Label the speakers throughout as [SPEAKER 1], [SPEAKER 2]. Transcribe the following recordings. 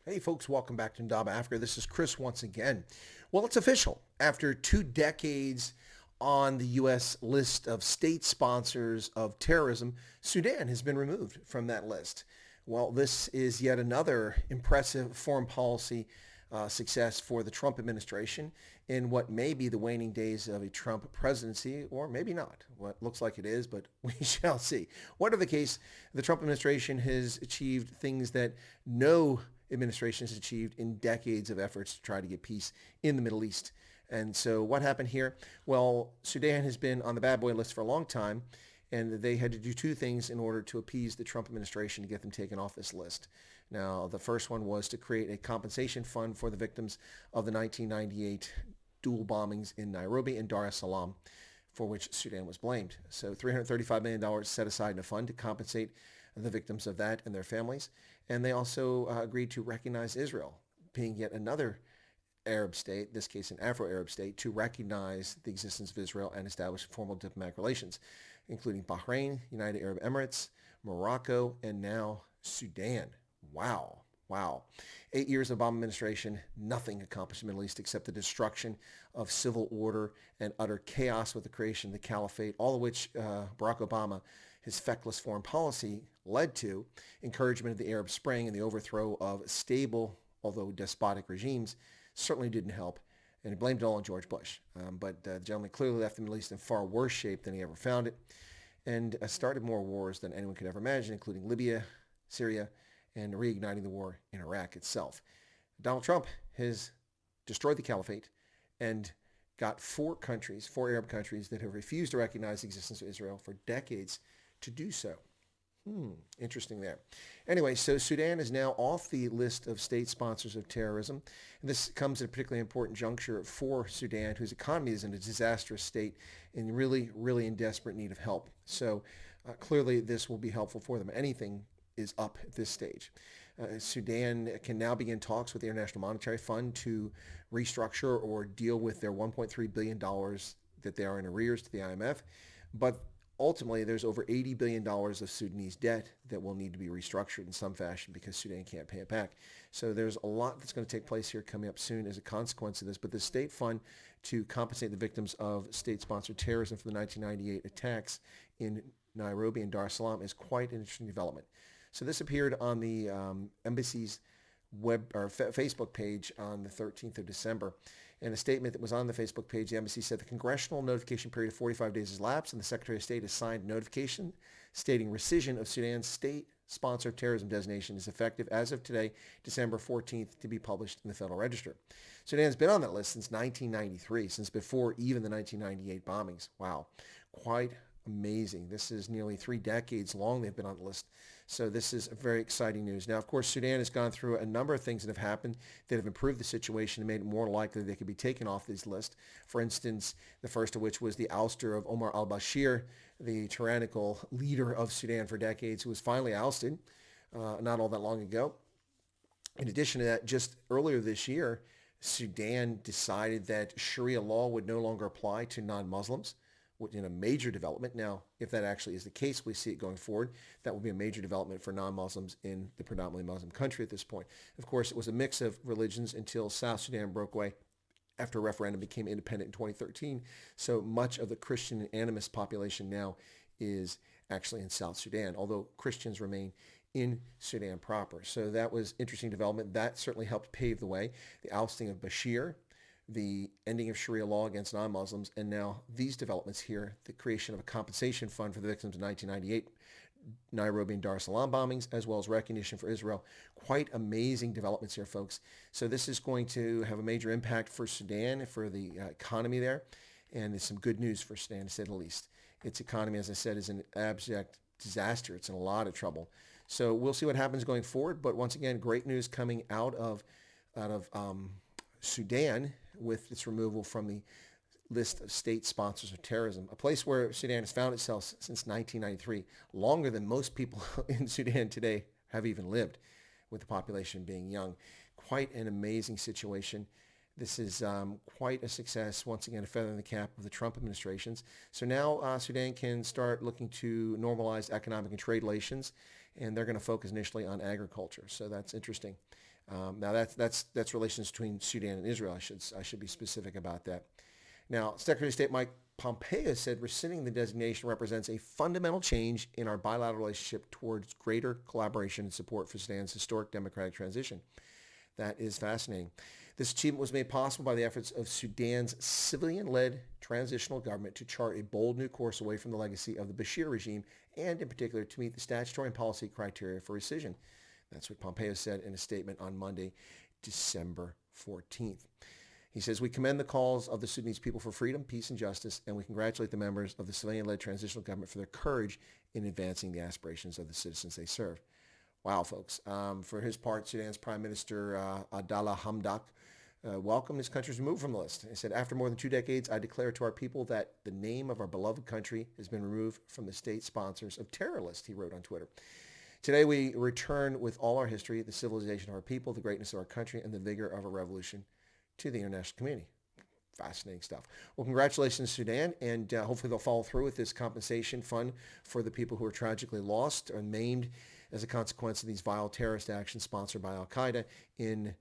[SPEAKER 1] Hey folks, welcome back to Ndaba Africa. This is Chris once again. Well, it's official. After 2 decades on the U.S. list of state sponsors of terrorism, Sudan has been removed from that list. Well, this is yet another impressive foreign policy success for the Trump administration in what may be the waning days of a Trump presidency, or maybe not. Well, it looks like it is, but we shall see. Whatever the case, the Trump administration has achieved things that no administration has achieved in decades of efforts to try to get peace in the Middle East. And so what happened here? Well, Sudan has been on the bad boy list for a long time, and they had to do two things in order to appease the Trump administration to get them taken off this list. Now, the first one was to create a compensation fund for the victims of the 1998 dual bombings in Nairobi and Dar es Salaam, for which Sudan was blamed. So $335 million set aside in a fund to compensate the victims of that and their families. And they also agreed to recognize Israel, being yet another Arab state, in this case an Afro-Arab state, to recognize the existence of Israel and establish formal diplomatic relations, including Bahrain, United Arab Emirates, Morocco, and now Sudan. Wow. Wow. 8 years of Obama administration, nothing accomplished in the Middle East except the destruction of civil order and utter chaos with the creation of the caliphate, all of which Barack Obama, his feckless foreign policy, led to encouragement of the Arab Spring and the overthrow of stable, although despotic regimes, certainly didn't help. And he blamed it all on George Bush. But the gentleman clearly left the Middle East in far worse shape than he ever found it, and started more wars than anyone could ever imagine, including Libya, Syria, and reigniting the war in Iraq itself. Donald Trump has destroyed the caliphate and got four Arab countries that have refused to recognize the existence of Israel for decades to do so. Interesting there. Anyway, so Sudan is now off the list of state sponsors of terrorism. And this comes at a particularly important juncture for Sudan, whose economy is in a disastrous state and really, really in desperate need of help. So clearly this will be helpful for them. Anything is up at this stage. Sudan can now begin talks with the International Monetary Fund to restructure or deal with their $1.3 billion that they are in arrears to the IMF. But ultimately, there's over $80 billion of Sudanese debt that will need to be restructured in some fashion because Sudan can't pay it back. So there's a lot that's going to take place here coming up soon as a consequence of this. But the state fund to compensate the victims of state-sponsored terrorism for the 1998 attacks in Nairobi and Dar es Salaam is quite an interesting development. So this appeared on the embassy's Facebook page on the 13th of December. In a statement that was on the Facebook page, the embassy said the congressional notification period of 45 days has lapsed, and the Secretary of State has signed notification stating rescission of Sudan's state-sponsored terrorism designation is effective as of today, December 14th, to be published in the Federal Register. Sudan's been on that list since 1993, since before even the 1998 bombings. Wow, quite amazing. This is nearly 3 decades long they've been on the list. So this is very exciting news. Now, of course, Sudan has gone through a number of things that have happened that have improved the situation and made it more likely they could be taken off this list. For instance, the first of which was the ouster of Omar al-Bashir, the tyrannical leader of Sudan for decades, who was finally ousted not all that long ago. In addition to that, just earlier this year, Sudan decided that Sharia law would no longer apply to non-Muslims, in a major development. Now, if that actually is the case, we see it going forward. That will be a major development for non-Muslims in the predominantly Muslim country at this point. Of course, it was a mix of religions until South Sudan broke away after a referendum became independent in 2013. So much of the Christian and animist population now is actually in South Sudan, although Christians remain in Sudan proper. So that was interesting development. That certainly helped pave the way. The ousting of Bashir, the ending of Sharia law against non-Muslims, and now these developments here, the creation of a compensation fund for the victims of 1998 Nairobi and Dar es Salaam bombings, as well as recognition for Israel. Quite amazing developments here, folks. So this is going to have a major impact for Sudan, for the economy there, and it's some good news for Sudan, to say the least. Its economy, as I said, is an abject disaster. It's in a lot of trouble. So we'll see what happens going forward, but once again, great news coming out of Sudan with its removal from the list of state sponsors of terrorism, a place where Sudan has found itself since 1993, longer than most people in Sudan today have even lived, with the population being young. Quite an amazing situation. This is quite a success, once again, a feather in the cap of the Trump administrations. So now Sudan can start looking to normalize economic and trade relations, and they're going to focus initially on agriculture. So that's interesting. Now that's relations between Sudan and Israel. I should be specific about that. Now, Secretary of State Mike Pompeo said rescinding the designation represents a fundamental change in our bilateral relationship towards greater collaboration and support for Sudan's historic democratic transition. That is fascinating. This achievement was made possible by the efforts of Sudan's civilian-led transitional government to chart a bold new course away from the legacy of the Bashir regime and, in particular, to meet the statutory and policy criteria for rescission. That's what Pompeo said in a statement on Monday, December 14th. He says, we commend the calls of the Sudanese people for freedom, peace, and justice, and we congratulate the members of the civilian-led transitional government for their courage in advancing the aspirations of the citizens they serve. Wow, folks. For his part, Sudan's Prime Minister Abdallah Hamdok welcomed his country's removed from the list. He said, after more than 2 decades, I declare to our people that the name of our beloved country has been removed from the state sponsors of terror list, he wrote on Twitter. Today, we return with all our history, the civilization of our people, the greatness of our country, and the vigor of a revolution to the international community. Fascinating stuff. Well, congratulations, Sudan, and hopefully they'll follow through with this compensation fund for the people who are tragically lost or maimed as a consequence of these vile terrorist actions sponsored by Al-Qaeda in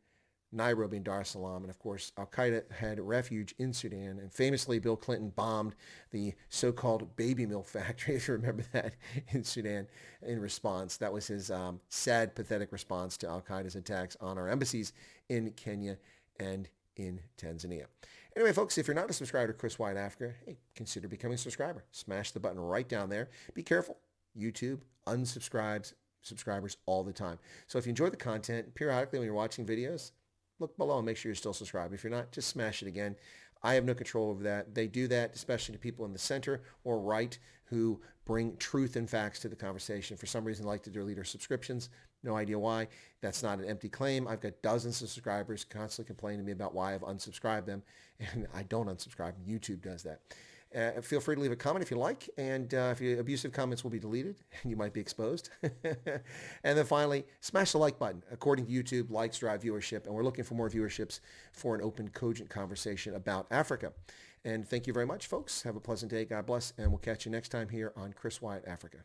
[SPEAKER 1] Nairobi and Dar es Salaam. And of course, Al-Qaeda had refuge in Sudan. And famously, Bill Clinton bombed the so-called baby milk factory, if you remember that, in Sudan in response. That was his sad, pathetic response to Al-Qaeda's attacks on our embassies in Kenya and in Tanzania. Anyway, folks, if you're not a subscriber to Chris White Africa, hey, consider becoming a subscriber. Smash the button right down there. Be careful. YouTube unsubscribes subscribers all the time. So if you enjoy the content, periodically when you're watching videos, look below and make sure you're still subscribed. If you're not, just smash it again. I have no control over that. They do that, especially to people in the center or right who bring truth and facts to the conversation. For some reason, they like to delete our subscriptions. No idea why. That's not an empty claim. I've got dozens of subscribers constantly complaining to me about why I've unsubscribed them, and I don't unsubscribe. YouTube does that. Feel free to leave a comment if you like, and if your abusive comments will be deleted, and you might be exposed. And then finally, smash the like button. According to YouTube, likes drive viewership, and we're looking for more viewerships for an open, cogent conversation about Africa. And thank you very much, folks. Have a pleasant day. God bless, and we'll catch you next time here on Chris Wyatt Africa.